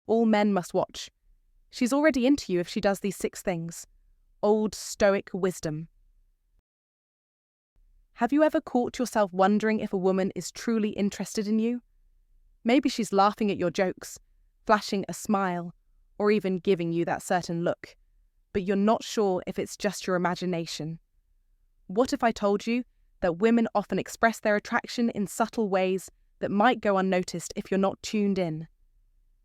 all men must watch. She's already into you if she does these 6 things. Old Stoic wisdom. Have you ever caught yourself wondering if a woman is truly interested in you? Maybe she's laughing at your jokes, flashing a smile, or even giving you that certain look, but you're not sure if it's just your imagination. What if I told you that women often express their attraction in subtle ways that might go unnoticed if you're not tuned in?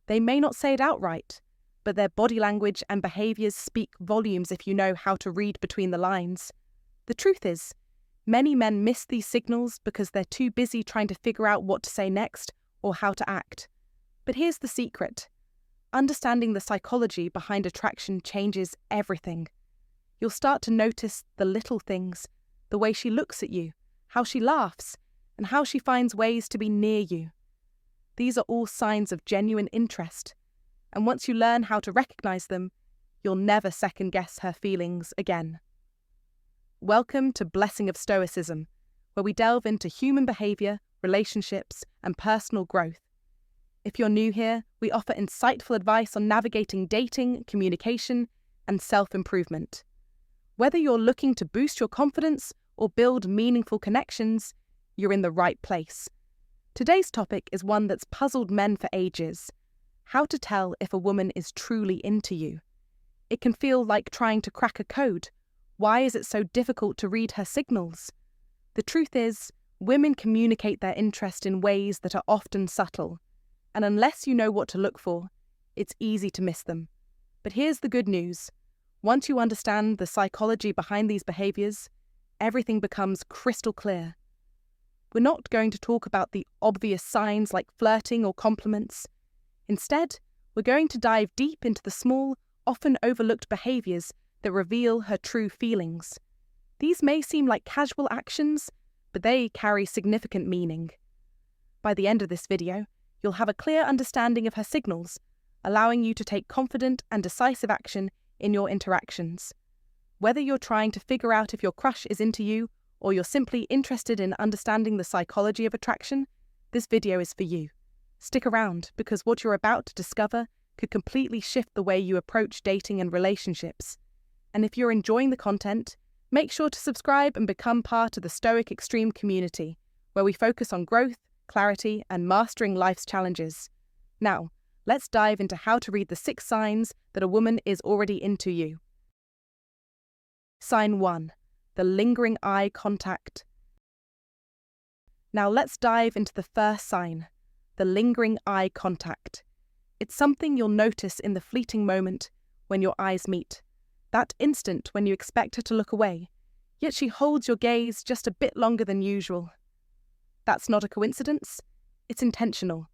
They may not say it outright, but their body language and behaviours speak volumes if you know how to read between the lines. The truth is, many men miss these signals because they're too busy trying to figure out what to say next or how to act. But here's the secret. Understanding the psychology behind attraction changes everything. You'll start to notice the little things, the way she looks at you, how she laughs, and how she finds ways to be near you. These are all signs of genuine interest, and once you learn how to recognize them, you'll never second-guess her feelings again. Welcome to Blessing of Stoicism, where we delve into human behavior, relationships, and personal growth. If you're new here, we offer insightful advice on navigating dating, communication, and self-improvement. Whether you're looking to boost your confidence or build meaningful connections, you're in the right place. Today's topic is one that's puzzled men for ages: how to tell if a woman is truly into you. It can feel like trying to crack a code. Why is it so difficult to read her signals? The truth is, women communicate their interest in ways that are often subtle, and unless you know what to look for, it's easy to miss them. But here's the good news. Once you understand the psychology behind these behaviours, everything becomes crystal clear. We're not going to talk about the obvious signs like flirting or compliments. Instead, we're going to dive deep into the small, often overlooked behaviours that reveal her true feelings. These may seem like casual actions, but they carry significant meaning. By the end of this video, you'll have a clear understanding of her signals, allowing you to take confident and decisive action in your interactions. Whether you're trying to figure out if your crush is into you, or you're simply interested in understanding the psychology of attraction, this video is for you. Stick around, because what you're about to discover could completely shift the way you approach dating and relationships. And if you're enjoying the content, make sure to subscribe and become part of the Stoic Extreme community, where we focus on growth, clarity, and mastering life's challenges. Now, let's dive into how to read the 6 signs that a woman is already into you. Sign 1. The lingering eye contact. Now let's dive into the first sign, the lingering eye contact. It's something you'll notice in the fleeting moment when your eyes meet. That instant when you expect her to look away, yet she holds your gaze just a bit longer than usual. That's not a coincidence. It's intentional.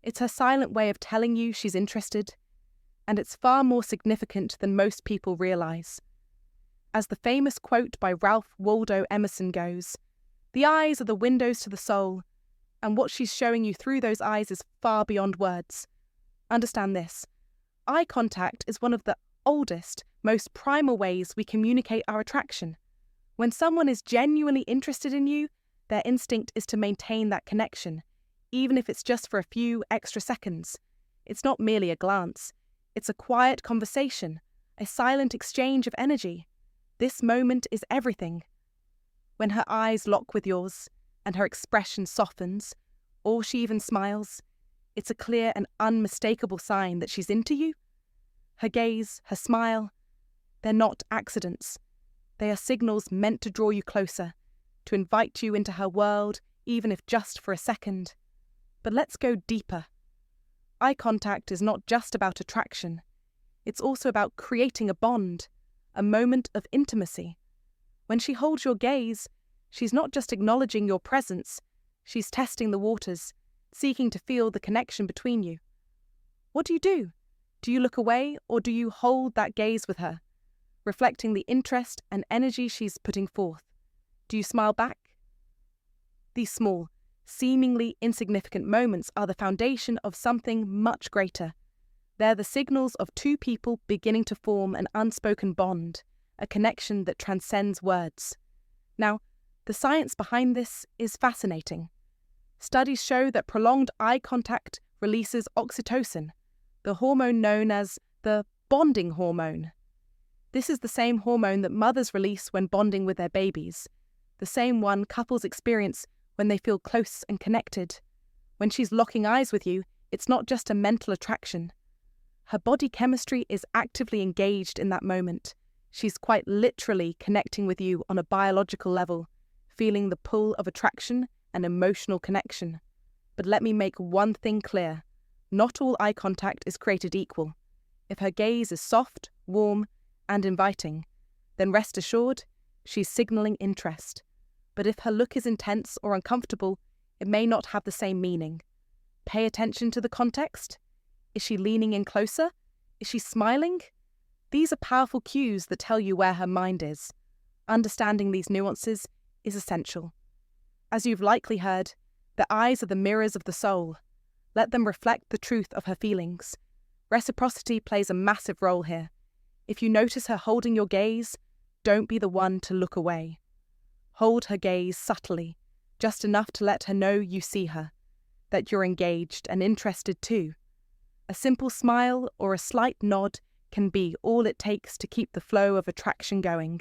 It's her silent way of telling you she's interested, and it's far more significant than most people realize. As the famous quote by Ralph Waldo Emerson goes, "The eyes are the windows to the soul, and what she's showing you through those eyes is far beyond words." Understand this. Eye contact is one of the oldest, most primal ways we communicate our attraction. When someone is genuinely interested in you, their instinct is to maintain that connection, even if it's just for a few extra seconds. It's not merely a glance. It's a quiet conversation, a silent exchange of energy. This moment is everything. When her eyes lock with yours, and her expression softens, or she even smiles, it's a clear and unmistakable sign that she's into you. Her gaze, her smile, they're not accidents. They are signals meant to draw you closer, to invite you into her world, even if just for a second. But let's go deeper. Eye contact is not just about attraction. It's also about creating a bond, a moment of intimacy. When she holds your gaze, she's not just acknowledging your presence, she's testing the waters, seeking to feel the connection between you. What do? Do you look away, or do you hold that gaze with her, reflecting the interest and energy she's putting forth? Do you smile back? These small, seemingly insignificant moments are the foundation of something much greater. They're the signals of 2 people beginning to form an unspoken bond, a connection that transcends words. Now, the science behind this is fascinating. Studies show that prolonged eye contact releases oxytocin, the hormone known as the bonding hormone. This is the same hormone that mothers release when bonding with their babies, the same one couples experience when they feel close and connected. When she's locking eyes with you, it's not just a mental attraction. Her body chemistry is actively engaged in that moment. She's quite literally connecting with you on a biological level, feeling the pull of attraction and emotional connection. But let me make one thing clear. Not all eye contact is created equal. If her gaze is soft, warm, and inviting, then rest assured, she's signaling interest. But if her look is intense or uncomfortable, it may not have the same meaning. Pay attention to the context. Is she leaning in closer? Is she smiling? These are powerful cues that tell you where her mind is. Understanding these nuances is essential. As you've likely heard, the eyes are the mirrors of the soul. Let them reflect the truth of her feelings. Reciprocity plays a massive role here. If you notice her holding your gaze, don't be the one to look away. Hold her gaze subtly, just enough to let her know you see her, that you're engaged and interested too. A simple smile or a slight nod can be all it takes to keep the flow of attraction going.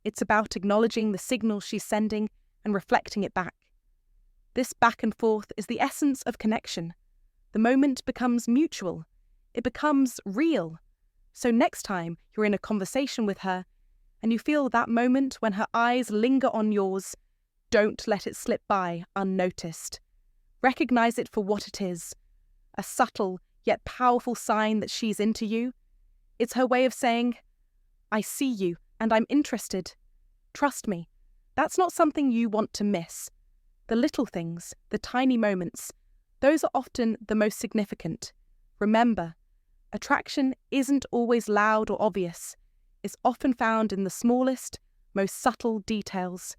It's about acknowledging the signal she's sending and reflecting it back. This back and forth is the essence of connection. The moment becomes mutual. It becomes real. So next time you're in a conversation with her and you feel that moment when her eyes linger on yours, don't let it slip by unnoticed. Recognize it for what it is, a subtle yet powerful sign that she's into you. It's her way of saying, I see you and I'm interested. Trust me, that's not something you want to miss. The little things, the tiny moments, those are often the most significant. Remember, attraction isn't always loud or obvious. It's often found in the smallest, most subtle details.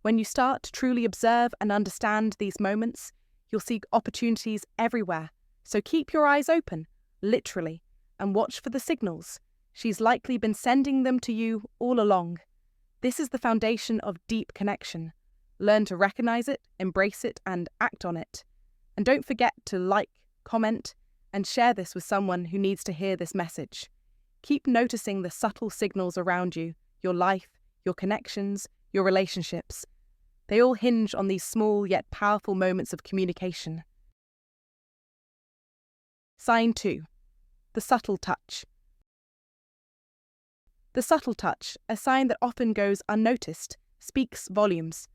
When you start to truly observe and understand these moments, you'll see opportunities everywhere. So keep your eyes open, literally, and watch for the signals. She's likely been sending them to you all along. This is the foundation of deep connection. Learn to recognize it, embrace it, and act on it. And don't forget to like, comment, and share this with someone who needs to hear this message. Keep noticing the subtle signals around you, your life, your connections, your relationships. They all hinge on these small yet powerful moments of communication. Sign 2. The subtle touch. The subtle touch, a sign that often goes unnoticed, speaks volumes.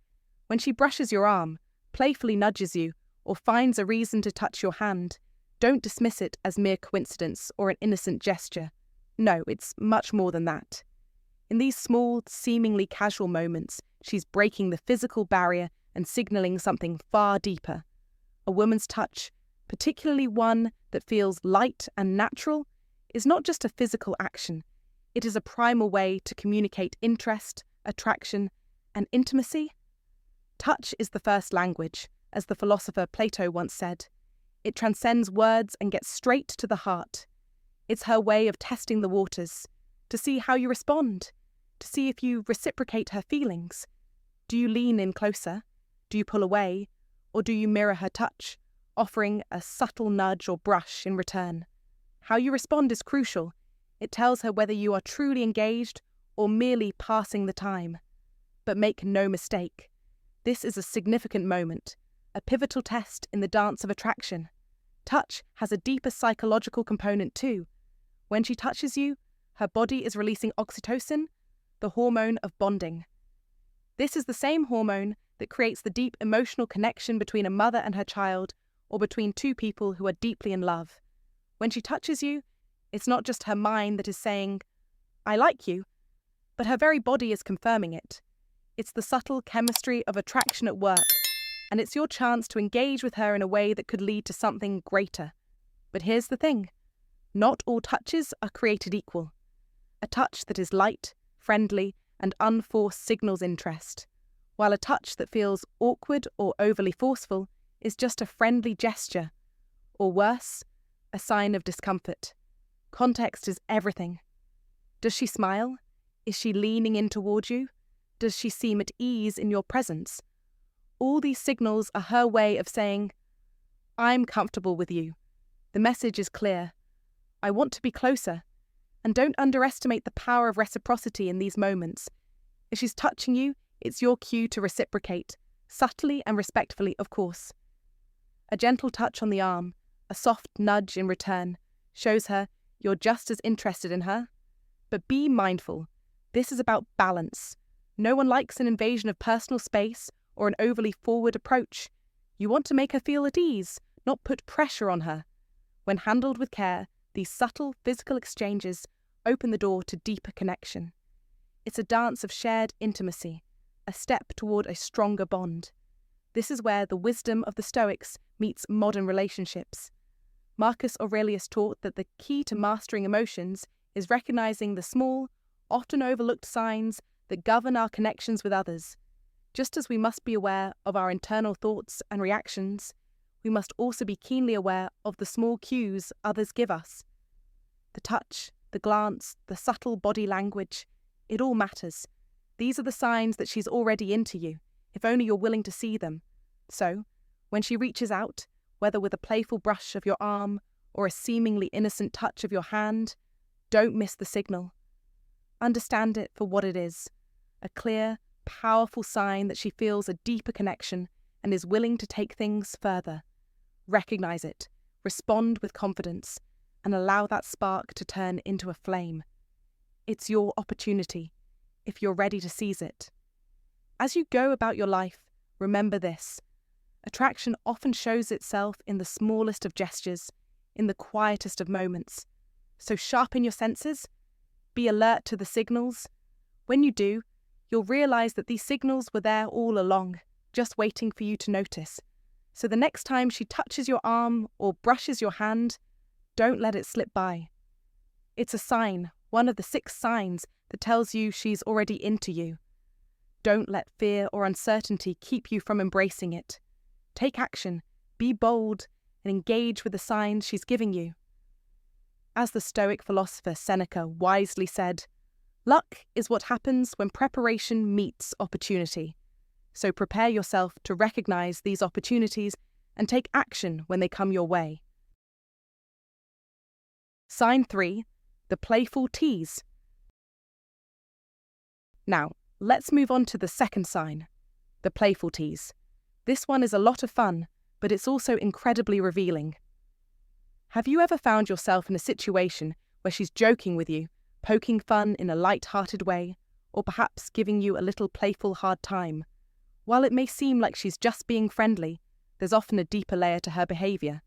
When she brushes your arm, playfully nudges you, or finds a reason to touch your hand, don't dismiss it as mere coincidence or an innocent gesture. No, it's much more than that. In these small, seemingly casual moments, she's breaking the physical barrier and signaling something far deeper. A woman's touch, particularly one that feels light and natural, is not just a physical action. It is a primal way to communicate interest, attraction, and intimacy. Touch is the first language, as the philosopher Plato once said. It transcends words and gets straight to the heart. It's her way of testing the waters, to see how you respond, to see if you reciprocate her feelings. Do you lean in closer? Do you pull away? Or do you mirror her touch, offering a subtle nudge or brush in return? How you respond is crucial. It tells her whether you are truly engaged or merely passing the time. But make no mistake, this is a significant moment, a pivotal test in the dance of attraction. Touch has a deeper psychological component too. When she touches you, her body is releasing oxytocin, the hormone of bonding. This is the same hormone that creates the deep emotional connection between a mother and her child, or between two people who are deeply in love. When she touches you, it's not just her mind that is saying, I like you, but her very body is confirming it. It's the subtle chemistry of attraction at work, and it's your chance to engage with her in a way that could lead to something greater. But here's the thing. Not all touches are created equal. A touch that is light, friendly, and unforced signals interest, while a touch that feels awkward or overly forceful is just a friendly gesture, or worse, a sign of discomfort. Context is everything. Does she smile? Is she leaning in toward you? Does she seem at ease in your presence? All these signals are her way of saying, I'm comfortable with you. The message is clear. I want to be closer. And don't underestimate the power of reciprocity in these moments. If she's touching you, it's your cue to reciprocate, subtly and respectfully, of course. A gentle touch on the arm, a soft nudge in return, shows her you're just as interested in her. But be mindful. This is about balance. No one likes an invasion of personal space or an overly forward approach. You want to make her feel at ease, not put pressure on her. When handled with care, these subtle physical exchanges open the door to deeper connection. It's a dance of shared intimacy, a step toward a stronger bond. This is where the wisdom of the Stoics meets modern relationships. Marcus Aurelius taught that the key to mastering emotions is recognizing the small, often overlooked signs that govern our connections with others. Just as we must be aware of our internal thoughts and reactions, we must also be keenly aware of the small cues others give us. The touch, the glance, the subtle body language, it all matters. These are the signs that she's already into you, if only you're willing to see them. So, when she reaches out, whether with a playful brush of your arm or a seemingly innocent touch of your hand, don't miss the signal. Understand it for what it is, a clear, powerful sign that she feels a deeper connection and is willing to take things further. Recognize it, respond with confidence, and allow that spark to turn into a flame. It's your opportunity, if you're ready to seize it. As you go about your life, remember this. Attraction often shows itself in the smallest of gestures, in the quietest of moments. So sharpen your senses, be alert to the signals. When you do, you'll realize that these signals were there all along, just waiting for you to notice. So the next time she touches your arm or brushes your hand, don't let it slip by. It's a sign, one of the 6 signs that tells you she's already into you. Don't let fear or uncertainty keep you from embracing it. Take action, be bold, and engage with the signs she's giving you. As the Stoic philosopher Seneca wisely said, luck is what happens when preparation meets opportunity. So prepare yourself to recognize these opportunities and take action when they come your way. Sign 3, the playful tease. Now, let's move on to the second sign, the playful tease. This one is a lot of fun, but it's also incredibly revealing. Have you ever found yourself in a situation where she's joking with you, poking fun in a light-hearted way, or perhaps giving you a little playful hard time? While it may seem like she's just being friendly, there's often a deeper layer to her behaviour,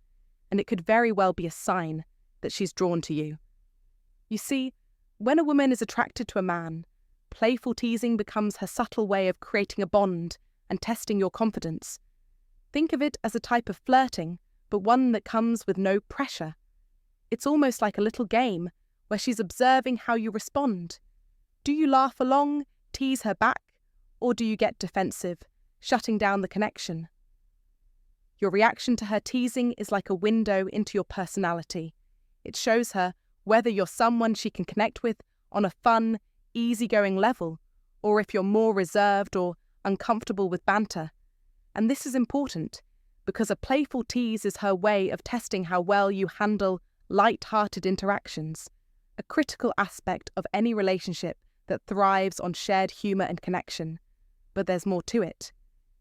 and it could very well be a sign that she's drawn to you. You see, when a woman is attracted to a man, playful teasing becomes her subtle way of creating a bond and testing your confidence. Think of it as a type of flirting, but one that comes with no pressure. It's almost like a little game where she's observing how you respond. Do you laugh along, tease her back, or do you get defensive, shutting down the connection? Your reaction to her teasing is like a window into your personality. It shows her whether you're someone she can connect with on a fun, easygoing level, or if you're more reserved or uncomfortable with banter. And this is important, because a playful tease is her way of testing how well you handle light-hearted interactions, a critical aspect of any relationship that thrives on shared humour and connection. But there's more to it.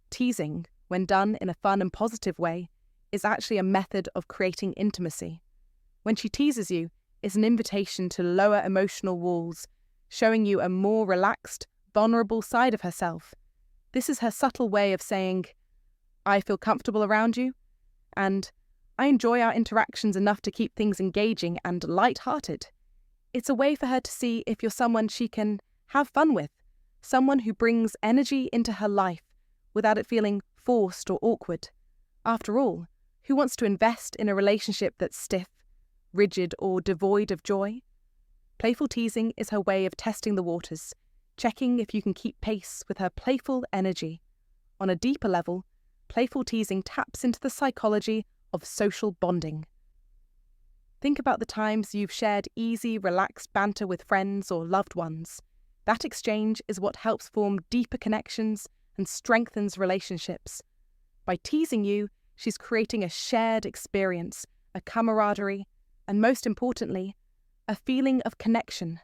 Teasing, when done in a fun and positive way, is actually a method of creating intimacy. When she teases you, it's an invitation to lower emotional walls, showing you a more relaxed, vulnerable side of herself. This is her subtle way of saying, I feel comfortable around you, and I enjoy our interactions enough to keep things engaging and light-hearted. It's a way for her to see if you're someone she can have fun with, someone who brings energy into her life without it feeling forced or awkward. After all, who wants to invest in a relationship that's stiff, rigid, or devoid of joy? Playful teasing is her way of testing the waters, checking if you can keep pace with her playful energy. On a deeper level, playful teasing taps into the psychology of social bonding. Think about the times you've shared easy, relaxed banter with friends or loved ones. That exchange is what helps form deeper connections and strengthens relationships. By teasing you, she's creating a shared experience, a camaraderie, and most importantly, a feeling of connection.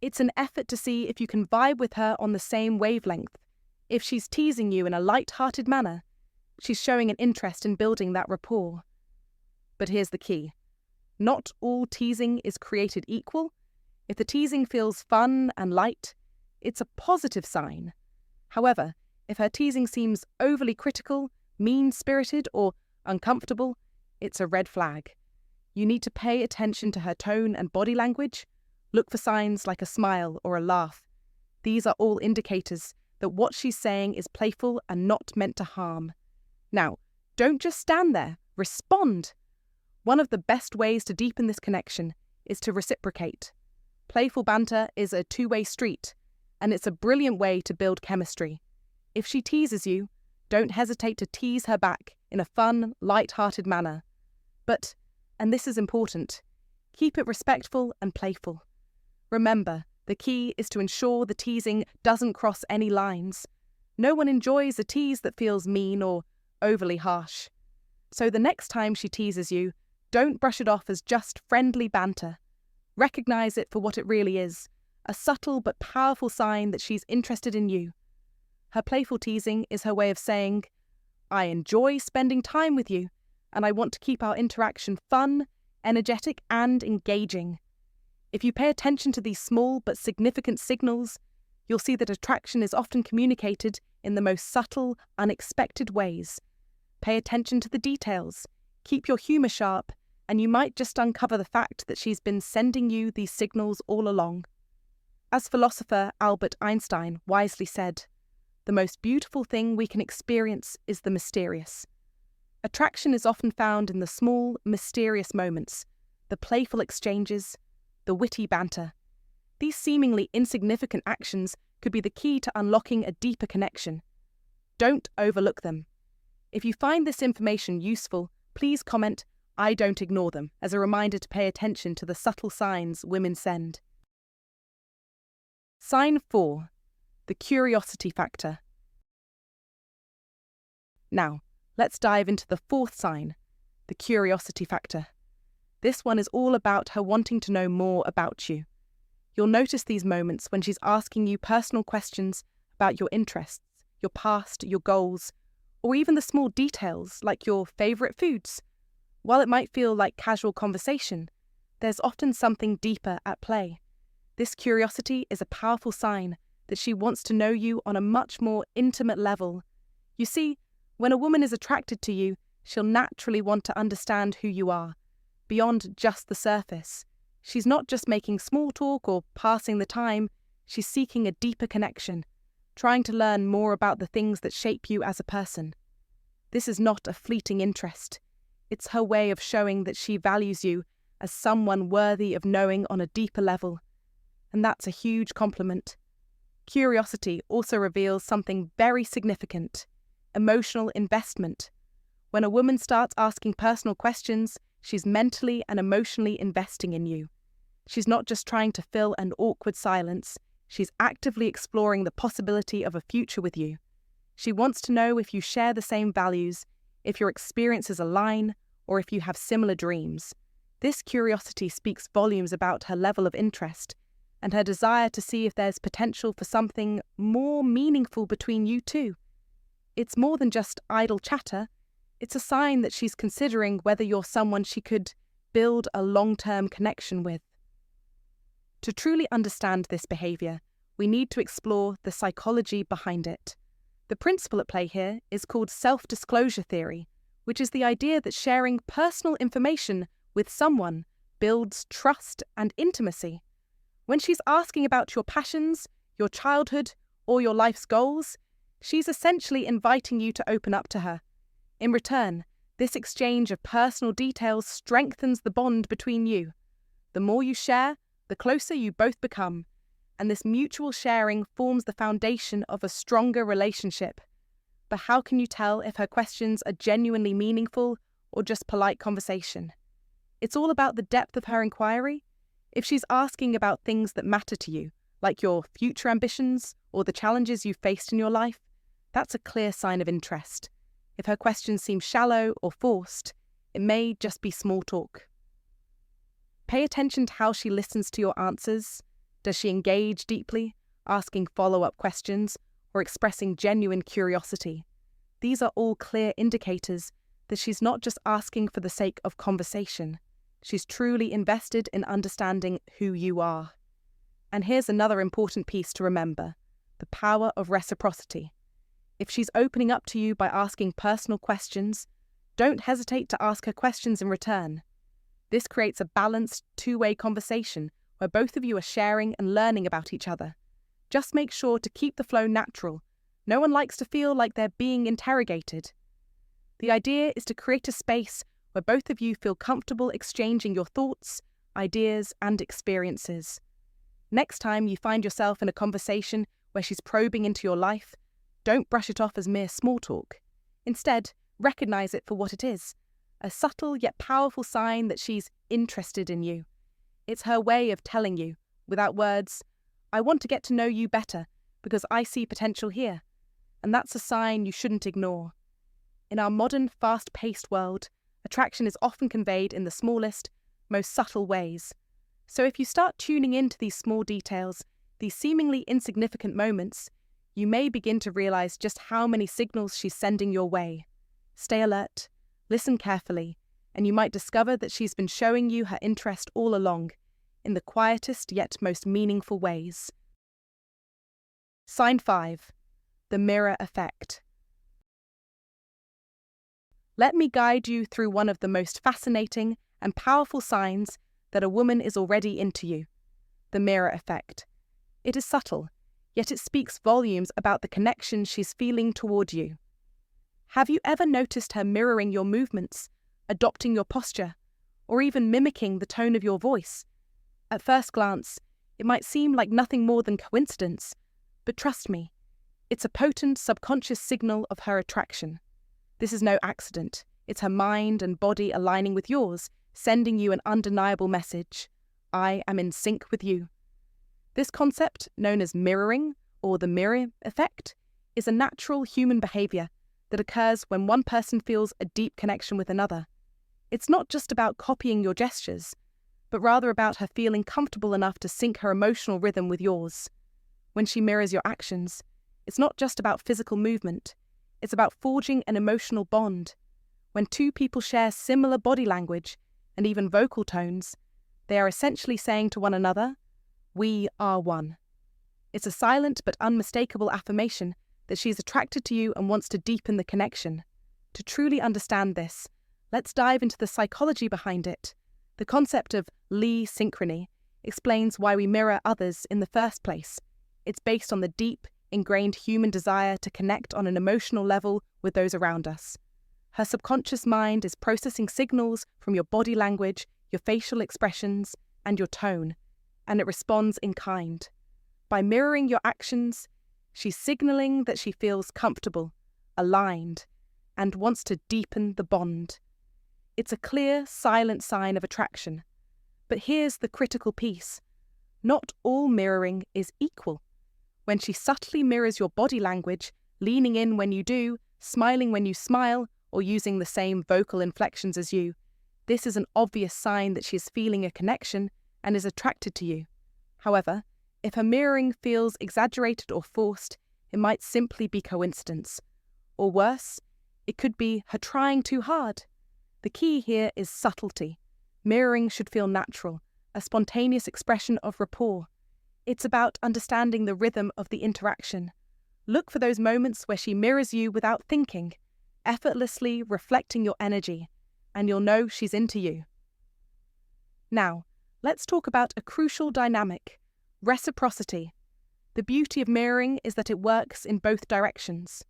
It's an effort to see if you can vibe with her on the same wavelength. If she's teasing you in a light-hearted manner, she's showing an interest in building that rapport. But here's the key. Not all teasing is created equal. If the teasing feels fun and light, it's a positive sign. However, if her teasing seems overly critical, mean-spirited, or uncomfortable, it's a red flag. You need to pay attention to her tone and body language. Look for signs like a smile or a laugh. These are all indicators that what she's saying is playful and not meant to harm. Now, don't just stand there. Respond. One of the best ways to deepen this connection is to reciprocate. Playful banter is a two-way street, and it's a brilliant way to build chemistry. If she teases you, don't hesitate to tease her back in a fun, light-hearted manner. But, and this is important, keep it respectful and playful. Remember, the key is to ensure the teasing doesn't cross any lines. No one enjoys a tease that feels mean or overly harsh. So the next time she teases you, don't brush it off as just friendly banter. Recognize it for what it really is, a subtle but powerful sign that she's interested in you. Her playful teasing is her way of saying, I enjoy spending time with you, and I want to keep our interaction fun, energetic, and engaging. If you pay attention to these small but significant signals, you'll see that attraction is often communicated in the most subtle, unexpected ways. Pay attention to the details, keep your humour sharp, and you might just uncover the fact that she's been sending you these signals all along. As philosopher Albert Einstein wisely said, the most beautiful thing we can experience is the mysterious. Attraction is often found in the small, mysterious moments, the playful exchanges, the witty banter. These seemingly insignificant actions could be the key to unlocking a deeper connection. Don't overlook them. If you find this information useful, please comment, I don't ignore them, as a reminder to pay attention to the subtle signs women send. Sign 4. The curiosity factor. Now, let's dive into the fourth sign, the curiosity factor. This one is all about her wanting to know more about you. You'll notice these moments when she's asking you personal questions about your interests, your past, your goals, or even the small details like your favourite foods. While it might feel like casual conversation, there's often something deeper at play. This curiosity is a powerful sign that she wants to know you on a much more intimate level. You see, when a woman is attracted to you, she'll naturally want to understand who you are, beyond just the surface. She's not just making small talk or passing the time, she's seeking a deeper connection, trying to learn more about the things that shape you as a person. This is not a fleeting interest. It's her way of showing that she values you as someone worthy of knowing on a deeper level. And that's a huge compliment. Curiosity also reveals something very significant: emotional investment. When a woman starts asking personal questions, she's mentally and emotionally investing in you. She's not just trying to fill an awkward silence, she's actively exploring the possibility of a future with you. She wants to know if you share the same values, if your experiences align, or if you have similar dreams. This curiosity speaks volumes about her level of interest and her desire to see if there's potential for something more meaningful between you two. It's more than just idle chatter. It's a sign that she's considering whether you're someone she could build a long-term connection with. To truly understand this behaviour, we need to explore the psychology behind it. The principle at play here is called self-disclosure theory, which is the idea that sharing personal information with someone builds trust and intimacy. When she's asking about your passions, your childhood, or your life's goals, she's essentially inviting you to open up to her. In return, this exchange of personal details strengthens the bond between you. The more you share, the closer you both become, and this mutual sharing forms the foundation of a stronger relationship. But how can you tell if her questions are genuinely meaningful or just polite conversation? It's all about the depth of her inquiry. If she's asking about things that matter to you, like your future ambitions or the challenges you've faced in your life, that's a clear sign of interest. If her questions seem shallow or forced, it may just be small talk. Pay attention to how she listens to your answers. Does she engage deeply, asking follow-up questions, or expressing genuine curiosity? These are all clear indicators that she's not just asking for the sake of conversation. She's truly invested in understanding who you are. And here's another important piece to remember: the power of reciprocity. If she's opening up to you by asking personal questions, don't hesitate to ask her questions in return. This creates a balanced, two-way conversation where both of you are sharing and learning about each other. Just make sure to keep the flow natural. No one likes to feel like they're being interrogated. The idea is to create a space where both of you feel comfortable exchanging your thoughts, ideas, and experiences. Next time you find yourself in a conversation where she's probing into your life, don't brush it off as mere small talk. Instead, recognize it for what it is: a subtle yet powerful sign that she's interested in you. It's her way of telling you, without words, "I want to get to know you better because I see potential here." And that's a sign you shouldn't ignore. In our modern, fast-paced world, attraction is often conveyed in the smallest, most subtle ways. So if you start tuning into these small details, these seemingly insignificant moments, you may begin to realize just how many signals she's sending your way. Stay alert, listen carefully, and you might discover that she's been showing you her interest all along, in the quietest yet most meaningful ways. Sign 5. The mirror effect. Let me guide you through one of the most fascinating and powerful signs that a woman is already into you: the mirror effect. It is subtle, yet it speaks volumes about the connection she's feeling toward you. Have you ever noticed her mirroring your movements, adopting your posture, or even mimicking the tone of your voice? At first glance, it might seem like nothing more than coincidence, but trust me, it's a potent subconscious signal of her attraction. This is no accident. It's her mind and body aligning with yours, sending you an undeniable message: I am in sync with you. This concept, known as mirroring, or the mirror effect, is a natural human behavior that occurs when one person feels a deep connection with another. It's not just about copying your gestures, but rather about her feeling comfortable enough to sync her emotional rhythm with yours. When she mirrors your actions, it's not just about physical movement. It's about forging an emotional bond. When two people share similar body language and even vocal tones, they are essentially saying to one another, "We are one." It's a silent but unmistakable affirmation that she's attracted to you and wants to deepen the connection. To truly understand this, let's dive into the psychology behind it. The concept of Lee synchrony explains why we mirror others in the first place. It's based on the deep, ingrained human desire to connect on an emotional level with those around us. Her subconscious mind is processing signals from your body language, your facial expressions, and your tone, and it responds in kind. By mirroring your actions, she's signaling that she feels comfortable, aligned, and wants to deepen the bond. It's a clear, silent sign of attraction. But here's the critical piece: not all mirroring is equal. When she subtly mirrors your body language, leaning in when you do, smiling when you smile, or using the same vocal inflections as you, this is an obvious sign that she is feeling a connection and is attracted to you. However, if her mirroring feels exaggerated or forced, it might simply be coincidence. Or worse, it could be her trying too hard. The key here is subtlety. Mirroring should feel natural, a spontaneous expression of rapport. It's about understanding the rhythm of the interaction. Look for those moments where she mirrors you without thinking, effortlessly reflecting your energy, and you'll know she's into you. Now, let's talk about a crucial dynamic: reciprocity. The beauty of mirroring is that it works in both directions.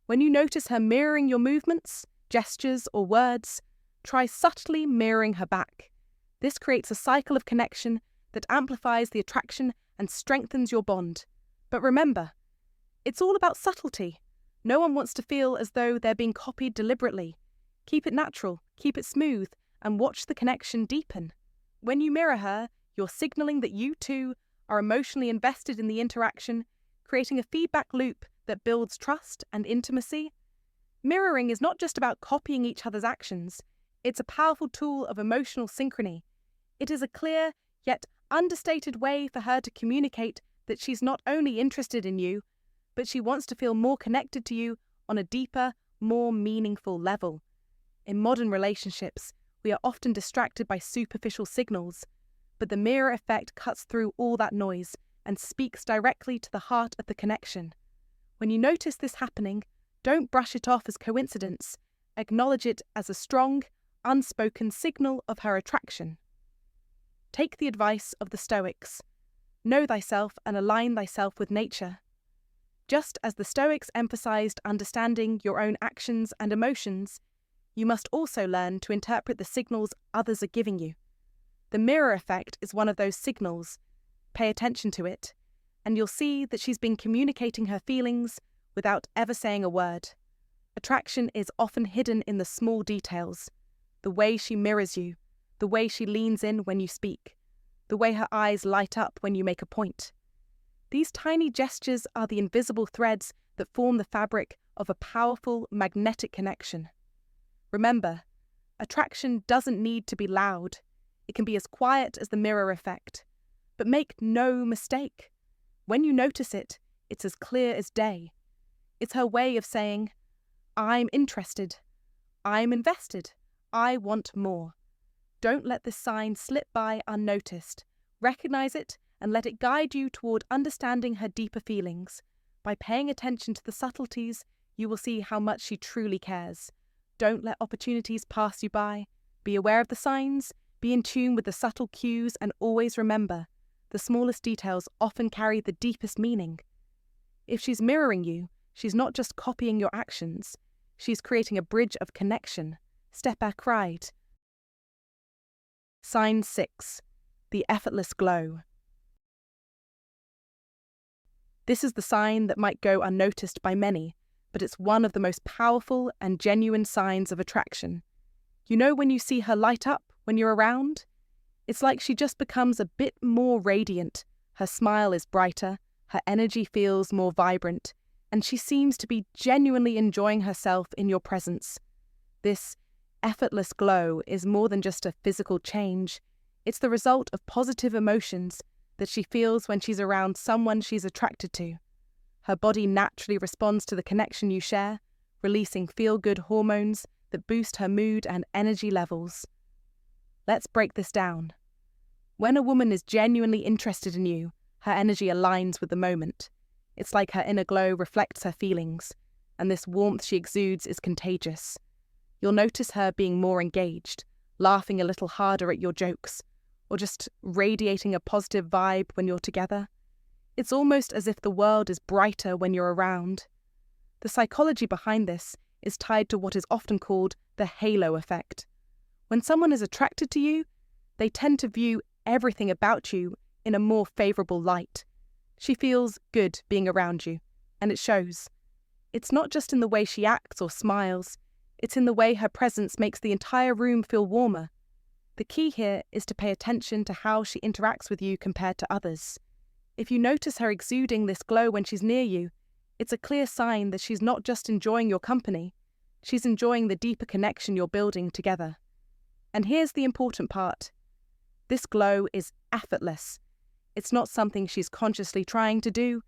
When you notice her mirroring your movements, gestures, or words, try subtly mirroring her back. This creates a cycle of connection that amplifies the attraction and strengthens your bond. But remember, it's all about subtlety. No one wants to feel as though they're being copied deliberately. Keep it natural, keep it smooth, and watch the connection deepen. When you mirror her, you're signaling that you too are emotionally invested in the interaction, creating a feedback loop that builds trust and intimacy. Mirroring is not just about copying each other's actions. It's a powerful tool of emotional synchrony. It is a clear, yet understated way for her to communicate that she's not only interested in you, but she wants to feel more connected to you on a deeper, more meaningful level. In modern relationships, we are often distracted by superficial signals, but the mirror effect cuts through all that noise and speaks directly to the heart of the connection. When you notice this happening, don't brush it off as coincidence. Acknowledge it as a strong, unspoken signal of her attraction. Take the advice of the Stoics. Know thyself and align thyself with nature. Just as the Stoics emphasized understanding your own actions and emotions, you must also learn to interpret the signals others are giving you. The mirror effect is one of those signals. Pay attention to it, and you'll see that she's been communicating her feelings without ever saying a word. Attraction is often hidden in the small details. The way she mirrors you, the way she leans in when you speak, the way her eyes light up when you make a point. These tiny gestures are the invisible threads that form the fabric of a powerful magnetic connection. Remember, attraction doesn't need to be loud. It can be as quiet as the mirror effect. But make no mistake. When you notice it, it's as clear as day. It's her way of saying, I'm interested. I'm invested. I want more. Don't let this sign slip by unnoticed. Recognize it and let it guide you toward understanding her deeper feelings. By paying attention to the subtleties, you will see how much she truly cares. Don't let opportunities pass you by. Be aware of the signs, be in tune with the subtle cues, and always remember, the smallest details often carry the deepest meaning. If she's mirroring you, she's not just copying your actions, she's creating a bridge of connection. Step back right. Sign 6. The effortless glow. This is the sign that might go unnoticed by many, but it's one of the most powerful and genuine signs of attraction. You know when you see her light up when you're around? It's like she just becomes a bit more radiant. Her smile is brighter, her energy feels more vibrant, and she seems to be genuinely enjoying herself in your presence. This effortless glow is more than just a physical change. It's the result of positive emotions that she feels when she's around someone she's attracted to. Her body naturally responds to the connection you share, releasing feel-good hormones that boost her mood and energy levels. Let's break this down. When a woman is genuinely interested in you, her energy aligns with the moment. It's like her inner glow reflects her feelings, and this warmth she exudes is contagious. You'll notice her being more engaged, laughing a little harder at your jokes, or just radiating a positive vibe when you're together. It's almost as if the world is brighter when you're around. The psychology behind this is tied to what is often called the halo effect. When someone is attracted to you, they tend to view everything about you in a more favourable light. She feels good being around you, and it shows. It's not just in the way she acts or smiles, it's in the way her presence makes the entire room feel warmer. The key here is to pay attention to how she interacts with you compared to others. If you notice her exuding this glow when she's near you, it's a clear sign that she's not just enjoying your company, she's enjoying the deeper connection you're building together. And here's the important part. This glow is effortless. It's not something she's consciously trying to do.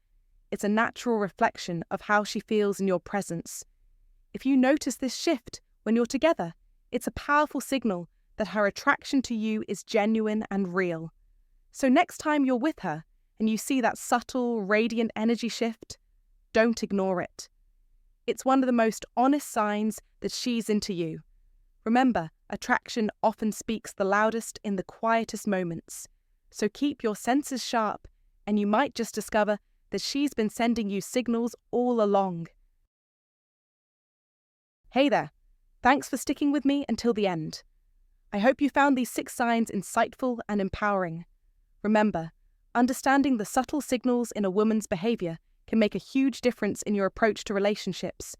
It's a natural reflection of how she feels in your presence. If you notice this shift when you're together, it's a powerful signal that her attraction to you is genuine and real. So next time you're with her and you see that subtle, radiant energy shift, don't ignore it. It's one of the most honest signs that she's into you. Remember, attraction often speaks the loudest in the quietest moments. So keep your senses sharp, and you might just discover that she's been sending you signals all along. Hey there, thanks for sticking with me until the end. I hope you found these 6 signs insightful and empowering. Remember, understanding the subtle signals in a woman's behaviour can make a huge difference in your approach to relationships.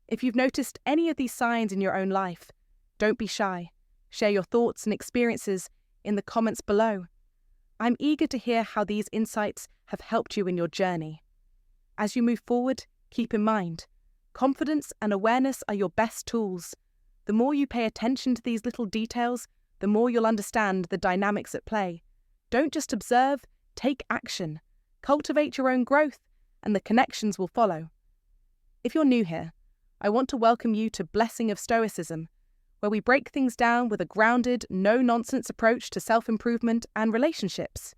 If you've noticed any of these signs in your own life, don't be shy. Share your thoughts and experiences in the comments below. I'm eager to hear how these insights have helped you in your journey. As you move forward, keep in mind, confidence and awareness are your best tools. The more you pay attention to these little details, the more you'll understand the dynamics at play. Don't just observe, take action. Cultivate your own growth, and the connections will follow. If you're new here, I want to welcome you to Blessing of Stoicism, where we break things down with a grounded, no-nonsense approach to self-improvement and relationships.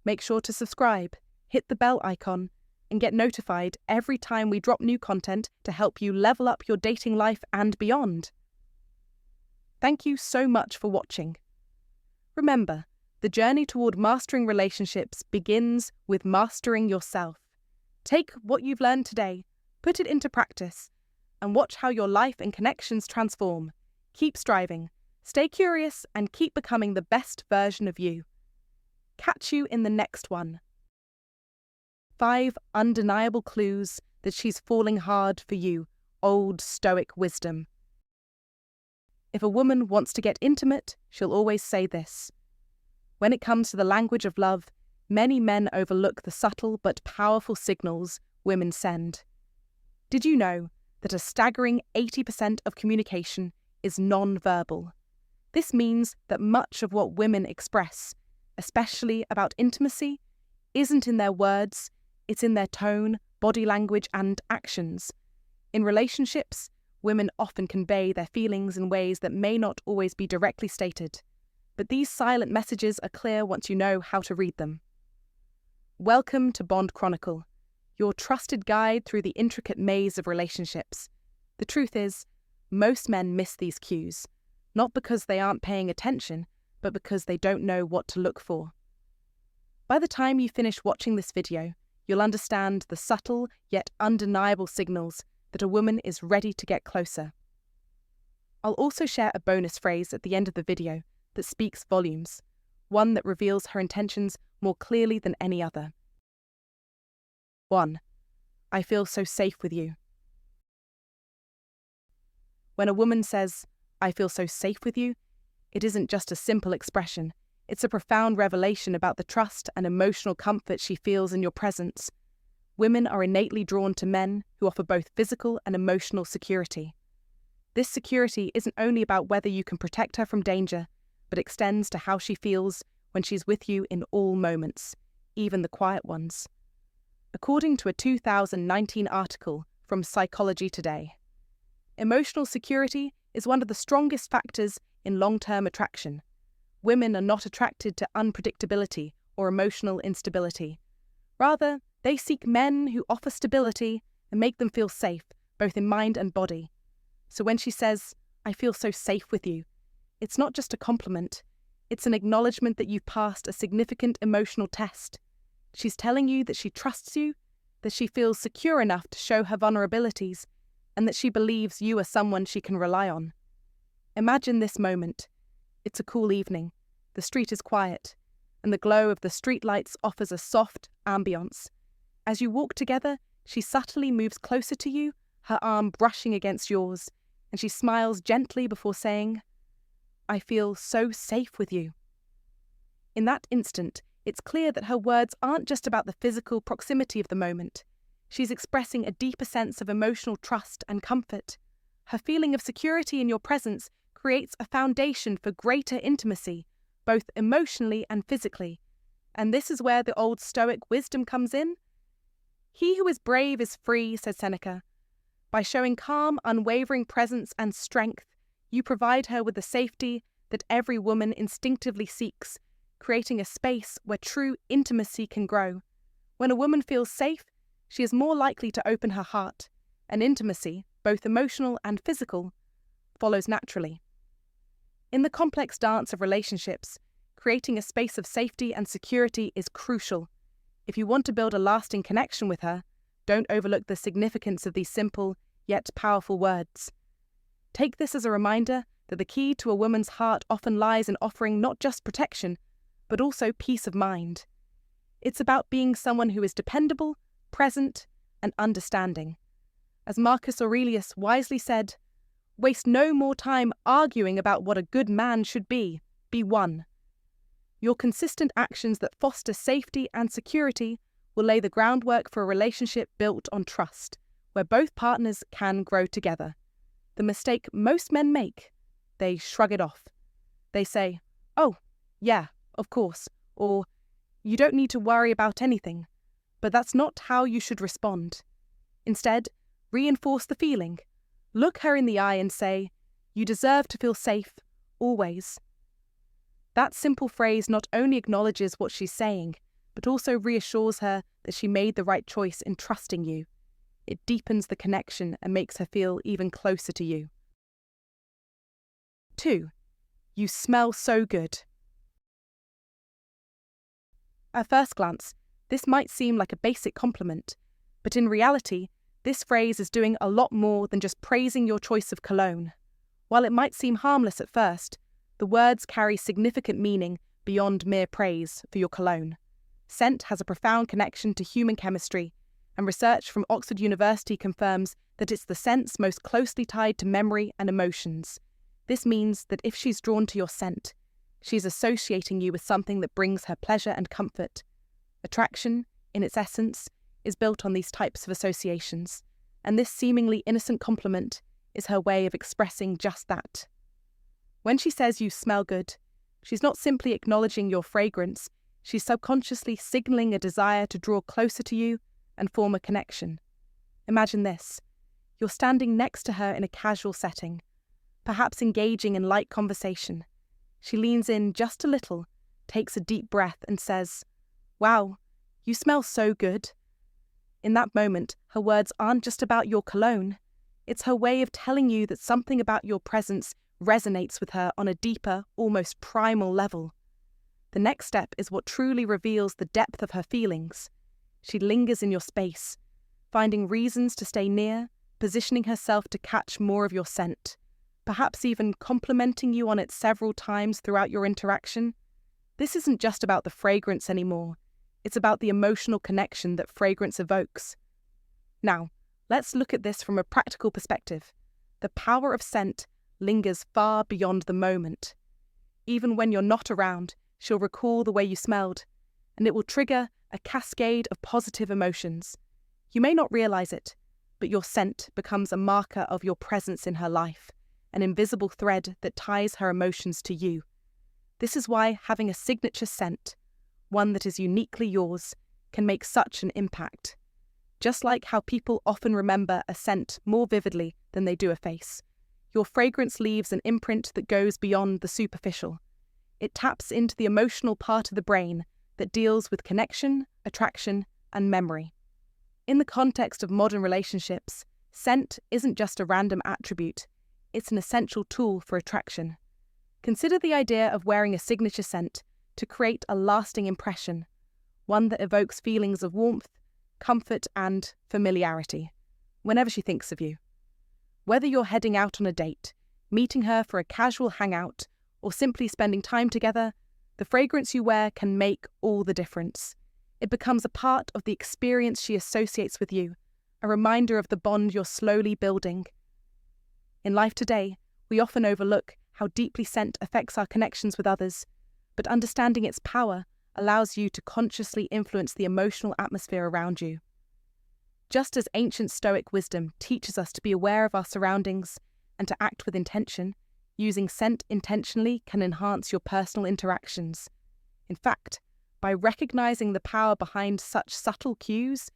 Make sure to subscribe, hit the bell icon, and get notified every time we drop new content to help you level up your dating life and beyond. Thank you so much for watching. Remember, the journey toward mastering relationships begins with mastering yourself. Take what you've learned today, put it into practice, and watch how your life and connections transform. Keep striving, stay curious, and keep becoming the best version of you. Catch you in the next one. 5 undeniable clues that she's falling hard for you. Old Stoic wisdom. If a woman wants to get intimate, she'll always say this. When it comes to the language of love, many men overlook the subtle but powerful signals women send. Did you know that a staggering 80% of communication is non-verbal? This means that much of what women express, especially about intimacy, isn't in their words, it's in their tone, body language, and actions. In relationships, women often convey their feelings in ways that may not always be directly stated, but these silent messages are clear once you know how to read them. Welcome to Bond Chronicle, your trusted guide through the intricate maze of relationships. The truth is, most men miss these cues, not because they aren't paying attention, but because they don't know what to look for. By the time you finish watching this video, you'll understand the subtle yet undeniable signals that a woman is ready to get closer. I'll also share a bonus phrase at the end of the video that speaks volumes, one that reveals her intentions more clearly than any other. 1. I feel so safe with you. When a woman says, I feel so safe with you, it isn't just a simple expression. It's a profound revelation about the trust and emotional comfort she feels in your presence. Women are innately drawn to men who offer both physical and emotional security. This security isn't only about whether you can protect her from danger, but extends to how she feels when she's with you in all moments, even the quiet ones. According to a 2019 article from Psychology Today, emotional security is one of the strongest factors in long-term attraction. Women are not attracted to unpredictability or emotional instability. Rather, they seek men who offer stability and make them feel safe, both in mind and body. So when she says, I feel so safe with you, it's not just a compliment. It's an acknowledgement that you've passed a significant emotional test. She's telling you that she trusts you, that she feels secure enough to show her vulnerabilities, and that she believes you are someone she can rely on. Imagine this moment. It's a cool evening. The street is quiet, and the glow of the streetlights offers a soft ambience. As you walk together, she subtly moves closer to you, her arm brushing against yours, and she smiles gently before saying, I feel so safe with you. In that instant, it's clear that her words aren't just about the physical proximity of the moment. She's expressing a deeper sense of emotional trust and comfort. Her feeling of security in your presence creates a foundation for greater intimacy, both emotionally and physically. And this is where the old Stoic wisdom comes in. He who is brave is free, said Seneca. By showing calm, unwavering presence and strength, you provide her with the safety that every woman instinctively seeks, creating a space where true intimacy can grow. When a woman feels safe, she is more likely to open her heart, and intimacy, both emotional and physical, follows naturally. In the complex dance of relationships, creating a space of safety and security is crucial. If you want to build a lasting connection with her, don't overlook the significance of these simple, yet powerful words. Take this as a reminder that the key to a woman's heart often lies in offering not just protection, but also peace of mind. It's about being someone who is dependable, present, and understanding. As Marcus Aurelius wisely said, waste no more time arguing about what a good man should be one. Your consistent actions that foster safety and security will lay the groundwork for a relationship built on trust, where both partners can grow together. The mistake most men make, they shrug it off. They say, "Oh, yeah, of course," or "You don't need to worry about anything." But that's not how you should respond. Instead, reinforce the feeling. Look her in the eye and say, "You deserve to feel safe, always." That simple phrase not only acknowledges what she's saying, but also reassures her that she made the right choice in trusting you. It deepens the connection and makes her feel even closer to you. 2. You smell so good. At first glance, this might seem like a basic compliment, but in reality, this phrase is doing a lot more than just praising your choice of cologne. While it might seem harmless at first, the words carry significant meaning beyond mere praise for your cologne. Scent has a profound connection to human chemistry, and research from Oxford University confirms that it's the sense most closely tied to memory and emotions. This means that if she's drawn to your scent, she's associating you with something that brings her pleasure and comfort. Attraction, in its essence, is built on these types of associations, and this seemingly innocent compliment is her way of expressing just that. When she says you smell good, she's not simply acknowledging your fragrance, she's subconsciously signalling a desire to draw closer to you and form a connection. Imagine this. You're standing next to her in a casual setting, perhaps engaging in light conversation. She leans in just a little, takes a deep breath and says, "Wow, you smell so good." In that moment, her words aren't just about your cologne. It's her way of telling you that something about your presence resonates with her on a deeper, almost primal level. The next step is what truly reveals the depth of her feelings. She lingers in your space, finding reasons to stay near, positioning herself to catch more of your scent, perhaps even complimenting you on it several times throughout your interaction. This isn't just about the fragrance anymore. It's about the emotional connection that fragrance evokes. Now, let's look at this from a practical perspective. The power of scent lingers far beyond the moment. Even when you're not around, she'll recall the way you smelled, and it will trigger a cascade of positive emotions. You may not realize it, but your scent becomes a marker of your presence in her life, an invisible thread that ties her emotions to you. This is why having a signature scent, one that is uniquely yours, can make such an impact. Just like how people often remember a scent more vividly than they do a face, your fragrance leaves an imprint that goes beyond the superficial. It taps into the emotional part of the brain that deals with connection, attraction, and memory. In the context of modern relationships, scent isn't just a random attribute, it's an essential tool for attraction. Consider the idea of wearing a signature scent to create a lasting impression, one that evokes feelings of warmth, comfort, and familiarity whenever she thinks of you. Whether you're heading out on a date, meeting her for a casual hangout, or simply spending time together, the fragrance you wear can make all the difference. It becomes a part of the experience she associates with you, a reminder of the bond you're slowly building. In life today, we often overlook how deeply scent affects our connections with others, but understanding its power allows you to consciously influence the emotional atmosphere around you. Just as ancient Stoic wisdom teaches us to be aware of our surroundings and to act with intention, using scent intentionally can enhance your personal interactions. In fact, by recognizing the power behind such subtle cues,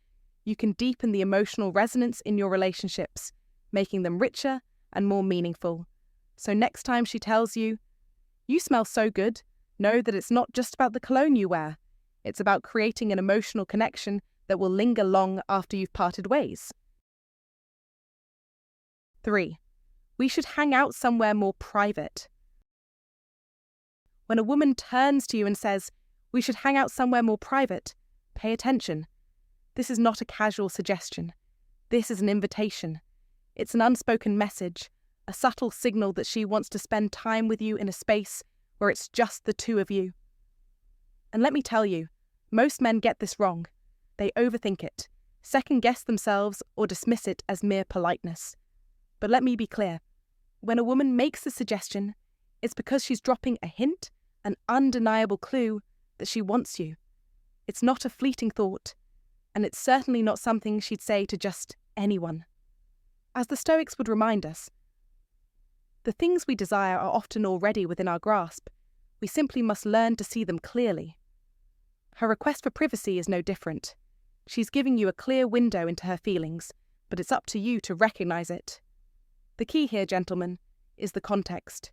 you can deepen the emotional resonance in your relationships, making them richer and more meaningful. So next time she tells you, "You smell so good," know that it's not just about the cologne you wear. It's about creating an emotional connection that will linger long after you've parted ways. 3. We should hang out somewhere more private. When a woman turns to you and says, "We should hang out somewhere more private," pay attention. This is not a casual suggestion. This is an invitation. It's an unspoken message, a subtle signal that she wants to spend time with you in a space where it's just the two of you. And let me tell you, most men get this wrong. They overthink it, second-guess themselves, or dismiss it as mere politeness. But let me be clear. When a woman makes the suggestion, it's because she's dropping a hint, an undeniable clue that she wants you. It's not a fleeting thought, and it's certainly not something she'd say to just anyone. As the Stoics would remind us, the things we desire are often already within our grasp. We simply must learn to see them clearly. Her request for privacy is no different. She's giving you a clear window into her feelings, but it's up to you to recognize it. The key here, gentlemen, is the context.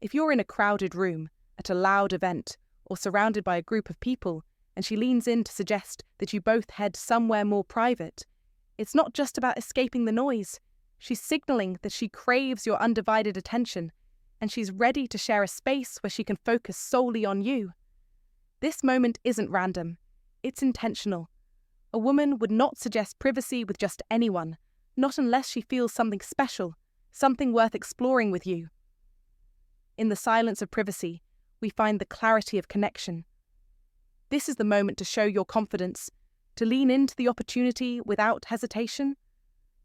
If you're in a crowded room, at a loud event, or surrounded by a group of people, and she leans in to suggest that you both head somewhere more private, it's not just about escaping the noise. She's signaling that she craves your undivided attention, and she's ready to share a space where she can focus solely on you. This moment isn't random. It's intentional. A woman would not suggest privacy with just anyone, not unless she feels something special, something worth exploring with you. In the silence of privacy, we find the clarity of connection. This is the moment to show your confidence, to lean into the opportunity without hesitation.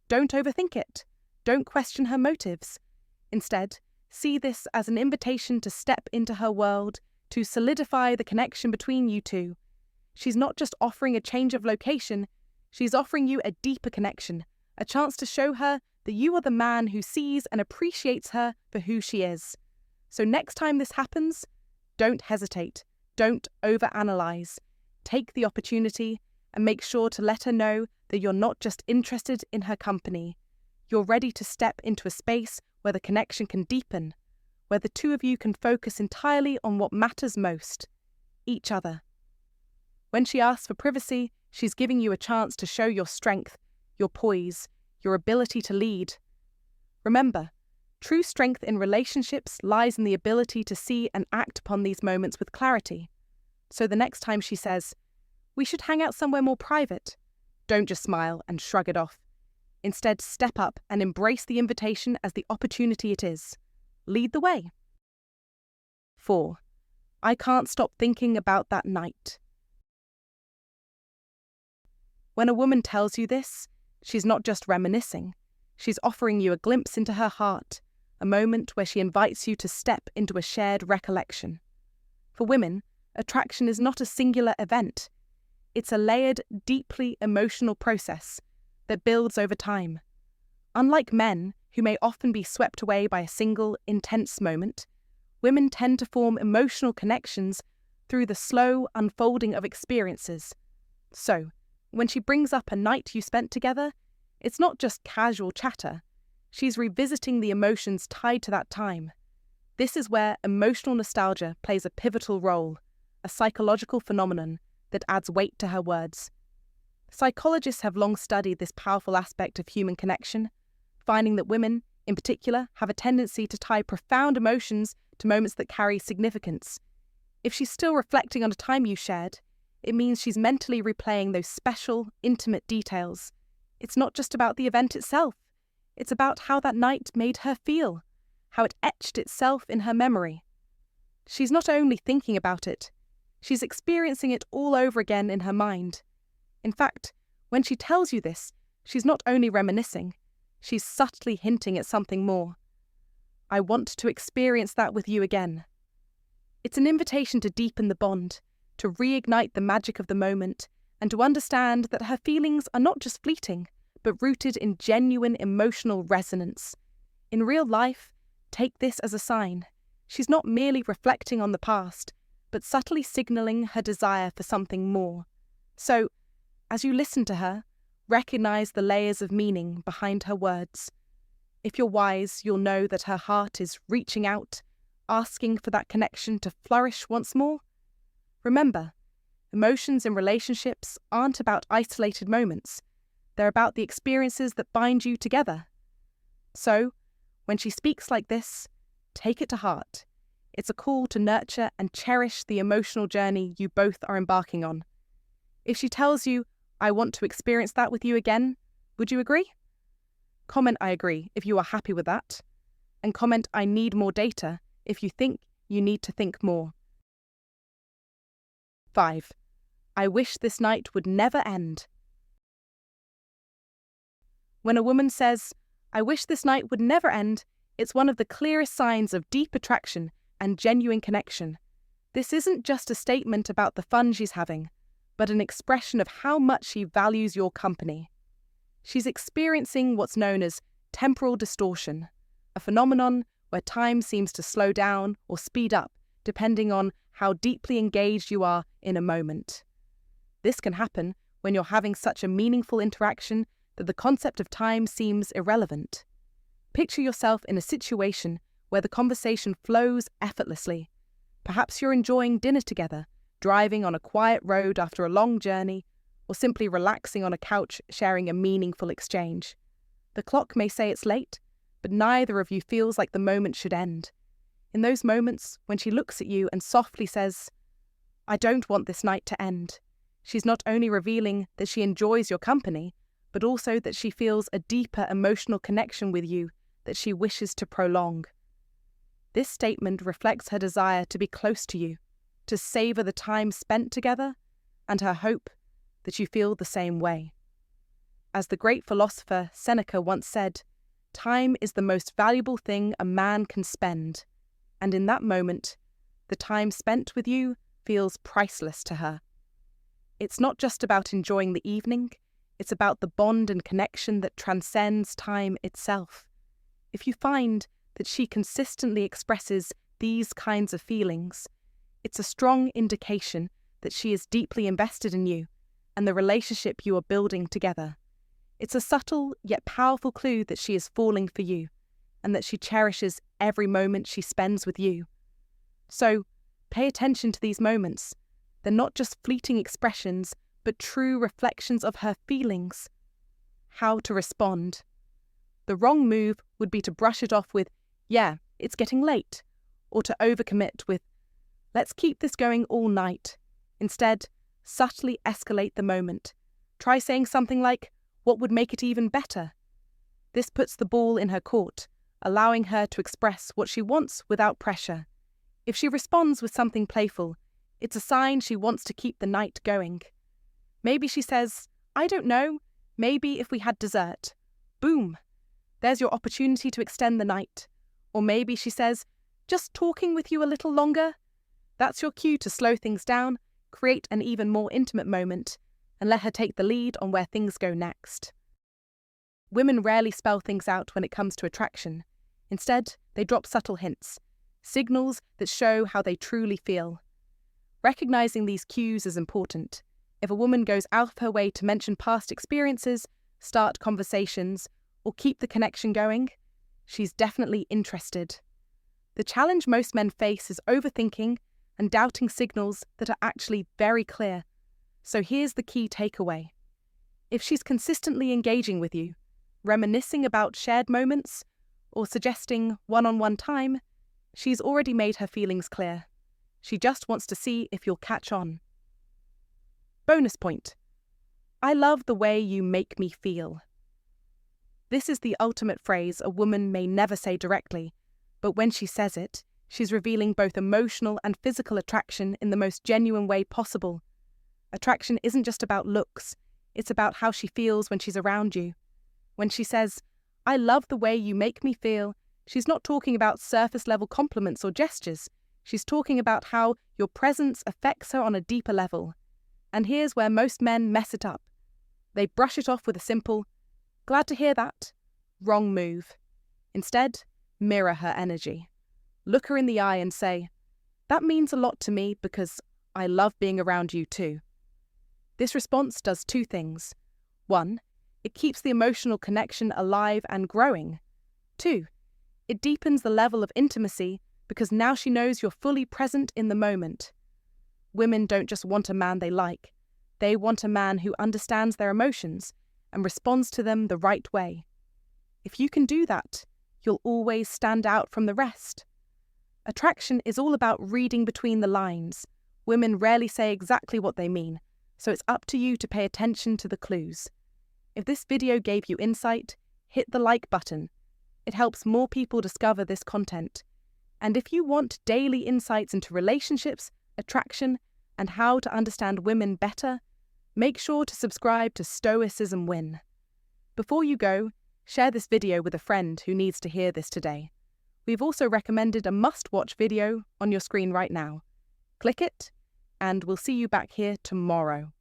Don't overthink it. Don't question her motives. Instead, see this as an invitation to step into her world, to solidify the connection between you two. She's not just offering a change of location, she's offering you a deeper connection, a chance to show her that you are the man who sees and appreciates her for who she is. So next time this happens, don't hesitate, don't overanalyze. Take the opportunity and make sure to let her know that you're not just interested in her company. You're ready to step into a space where the connection can deepen, where the two of you can focus entirely on what matters most, each other. When she asks for privacy, she's giving you a chance to show your strength, your poise, your ability to lead. Remember, true strength in relationships lies in the ability to see and act upon these moments with clarity. So the next time she says, "We should hang out somewhere more private," don't just smile and shrug it off. Instead, step up and embrace the invitation as the opportunity it is. Lead the way. 4. I can't stop thinking about that night. When a woman tells you this, she's not just reminiscing. She's offering you a glimpse into her heart, a moment where she invites you to step into a shared recollection. For women, attraction is not a singular event. It's a layered, deeply emotional process that builds over time. Unlike men, who may often be swept away by a single, intense moment, women tend to form emotional connections through the slow unfolding of experiences. So, when she brings up a night you spent together, it's not just casual chatter. She's revisiting the emotions tied to that time. This is where emotional nostalgia plays a pivotal role, a psychological phenomenon that adds weight to her words. Psychologists have long studied this powerful aspect of human connection, finding that women, in particular, have a tendency to tie profound emotions to moments that carry significance. If she's still reflecting on a time you shared, it means she's mentally replaying those special, intimate details. It's not just about the event itself. It's about how that night made her feel, how it etched itself in her memory. She's not only thinking about it, she's experiencing it all over again in her mind. In fact, when she tells you this, she's not only reminiscing, she's subtly hinting at something more. I want to experience that with you again. It's an invitation to deepen the bond, to reignite the magic of the moment, and to understand that her feelings are not just fleeting, but rooted in genuine emotional resonance. In real life, take this as a sign. She's not merely reflecting on the past, but subtly signalling her desire for something more. So, as you listen to her, recognize the layers of meaning behind her words. If you're wise, you'll know that her heart is reaching out, asking for that connection to flourish once more. Remember, emotions in relationships aren't about isolated moments. They're about the experiences that bind you together. So, when she speaks like this, take it to heart. It's a call to nurture and cherish the emotional journey you both are embarking on. If she tells you, "I want to experience that with you again," would you agree? Comment "I agree" if you are happy with that. And comment "I need more data" if you think you need to think more. 5. I wish this night would never end. When a woman says, "I wish this night would never end," it's one of the clearest signs of deep attraction and genuine connection. This isn't just a statement about the fun she's having, but an expression of how much she values your company. She's experiencing what's known as temporal distortion, a phenomenon where time seems to slow down or speed up depending on how deeply engaged you are in a moment. This can happen when you're having such a meaningful interaction that the concept of time seems irrelevant. Picture yourself in a situation where the conversation flows effortlessly. Perhaps you're enjoying dinner together, driving on a quiet road after a long journey, or simply relaxing on a couch sharing a meaningful exchange. The clock may say it's late, but neither of you feels like the moment should end. In those moments, when she looks at you and softly says, "I don't want this night to end," she's not only revealing that she enjoys your company, but also that she feels a deeper emotional connection with you that she wishes to prolong. This statement reflects her desire to be close to you, to savor the time spent together, and her hope that you feel the same way. As the great philosopher Seneca once said, "Time is the most valuable thing a man can spend," and in that moment, the time spent with you feels priceless to her. It's not just about enjoying the evening, it's about the bond and connection that transcends time itself. If you find that she consistently expresses these kinds of feelings, it's a strong indication that she is deeply invested in you and the relationship you are building together. It's a subtle yet powerful clue that she is falling for you and that she cherishes every moment she spends with you. So, pay attention to these moments. They're not just fleeting expressions, but true reflections of her feelings. How to respond. The wrong move would be to brush it off with, "Yeah, it's getting late," or to overcommit with, "Let's keep this going all night." Instead, subtly escalate the moment. Try saying something like, "What would make it even better?" This puts the ball in her court, allowing her to express what she wants without pressure. If she responds with something playful, it's a sign she wants to keep the night going. Maybe she says, "I don't know, maybe if we had dessert." Boom! There's your opportunity to extend the night. Or maybe she says, "Just talking with you a little longer." That's your cue to slow things down, create an even more intimate moment, and let her take the lead on where things go next. Women rarely spell things out when it comes to attraction. Instead, they drop subtle hints, signals that show how they truly feel. Recognizing these cues is important. If a woman goes out of her way to mention past experiences, start conversations, or keep the connection going, she's definitely interested. The challenge most men face is overthinking and doubting signals that are actually very clear. So here's the key takeaway. If she's consistently engaging with you, reminiscing about shared moments, or suggesting one-on-one time, she's already made her feelings clear. She just wants to see if you'll catch on. Bonus point. I love the way you make me feel. This is the ultimate phrase a woman may never say directly, but when she says it, she's revealing both emotional and physical attraction in the most genuine way possible. Attraction isn't just about looks, it's about how she feels when she's around you. When she says, "I love the way you make me feel," she's not talking about surface-level compliments or gestures. She's talking about how your presence affects her on a deeper level. And here's where most men mess it up. They brush it off with a simple, "Glad to hear that." Wrong move. Instead, mirror her energy. Look her in the eye and say, "That means a lot to me because I love being around you too." This response does two things. 1, it keeps the emotional connection alive and growing. 2, it deepens the level of intimacy because now she knows you're fully present in the moment. Women don't just want a man they like. They want a man who understands their emotions and responds to them the right way. If you can do that, you'll always stand out from the rest. Attraction is all about reading between the lines. Women rarely say exactly what they mean, so it's up to you to pay attention to the clues. If this video gave you insight, hit the like button. It helps more people discover this content. And if you want daily insights into relationships, attraction, and how to understand women better, make sure to subscribe to Stoicism Win. Before you go, share this video with a friend who needs to hear this today. We've also recommended a must-watch video on your screen right now. Click it, and we'll see you back here tomorrow.